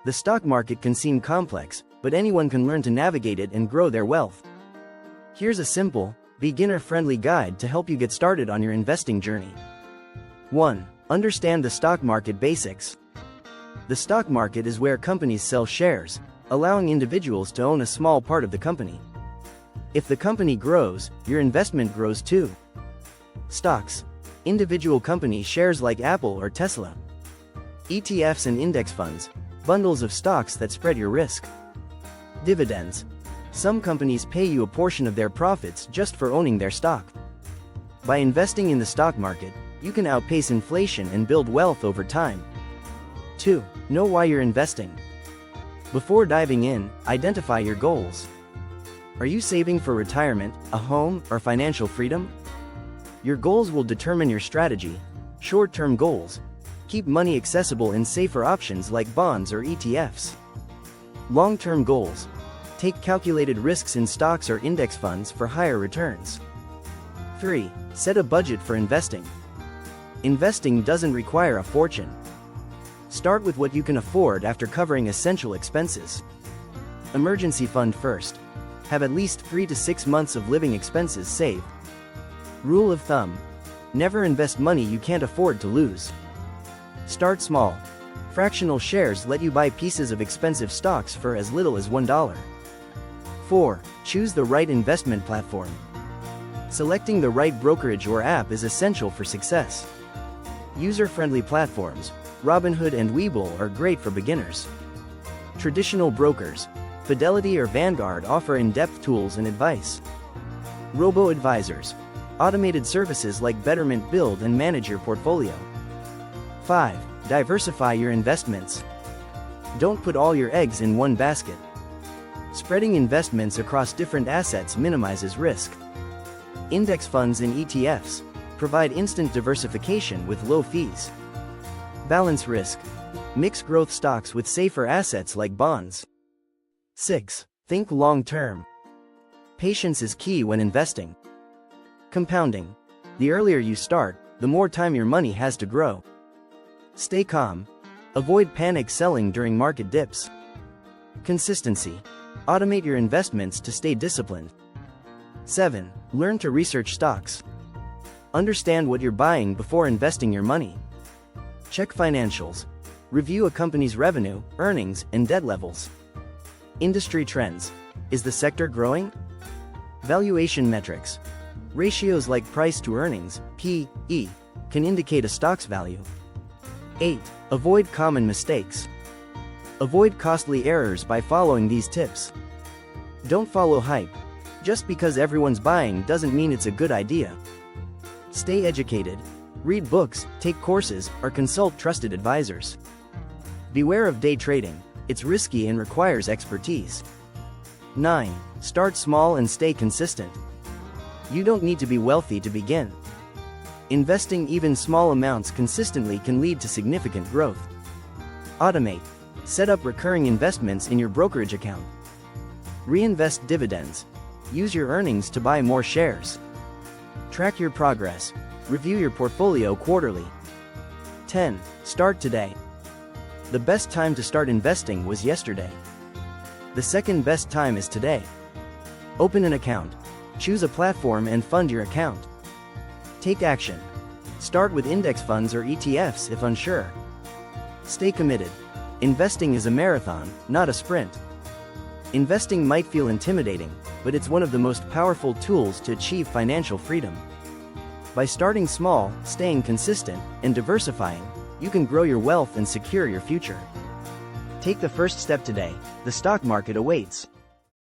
The stock market can seem complex, but anyone can learn to navigate it and grow their wealth. Here's a simple, beginner-friendly guide to help you get started on your investing journey. 1. Understand the stock market basics. The stock market is where companies sell shares, allowing individuals to own a small part of the company. If the company grows, your investment grows too. Stocks. Individual company shares like Apple or Tesla. ETFs and index funds. Bundles of stocks that spread your risk. Dividends. Some companies pay you a portion of their profits just for owning their stock. By investing in the stock market, you can outpace inflation and build wealth over time. 2. Know why you're investing. Before diving in, identify your goals. Are you saving for retirement, a home, or financial freedom? Your goals will determine your strategy. Short-term goals. Keep money accessible in safer options like bonds or ETFs. Long-term goals. Take calculated risks in stocks or index funds for higher returns. 3. Set a budget for investing. Investing doesn't require a fortune. Start with what you can afford after covering essential expenses. Emergency fund first. Have at least 3 to 6 months of living expenses saved. Rule of thumb. Never invest money you can't afford to lose. Start small. Fractional shares let you buy pieces of expensive stocks for as little as $1. 4. Choose the right investment platform. Selecting the right brokerage or app is essential for success. User-friendly platforms, Robinhood and Webull, are great for beginners. Traditional brokers, Fidelity or Vanguard, offer in-depth tools and advice. Robo-advisors, automated services like Betterment build and manage your portfolio. 5. Diversify your investments. Don't put all your eggs in one basket. Spreading investments across different assets minimizes risk. Index funds and ETFs provide instant diversification with low fees. Balance risk. Mix growth stocks with safer assets like bonds. 6. Think long-term. Patience is key when investing. Compounding. The earlier you start, the more time your money has to grow. Stay calm. Avoid panic selling during market dips. Consistency. Automate your investments to stay disciplined. 7. Learn to research stocks. Understand what you're buying before investing your money. Check financials. Review a company's revenue, earnings, and debt levels. Industry trends. Is the sector growing? Valuation metrics. Ratios like price to earnings, P/E, can indicate a stock's value. 8. Avoid common mistakes. Avoid costly errors by following these tips. Don't follow hype. Just because everyone's buying doesn't mean it's a good idea. Stay educated. Read books, take courses, or consult trusted advisors. Beware of day trading. It's risky and requires expertise. 9. Start small and stay consistent. You don't need to be wealthy to begin. Investing even small amounts consistently can lead to significant growth. Automate. Set up recurring investments in your brokerage account. Reinvest dividends. Use your earnings to buy more shares. Track your progress. Review your portfolio quarterly. 10. Start today. The best time to start investing was yesterday. The second best time is today. Open an account. Choose a platform and fund your account. Take action. Start with index funds or ETFs if unsure. Stay committed. Investing is a marathon, not a sprint. Investing might feel intimidating, but it's one of the most powerful tools to achieve financial freedom. By starting small, staying consistent, and diversifying, you can grow your wealth and secure your future. Take the first step today. The stock market awaits.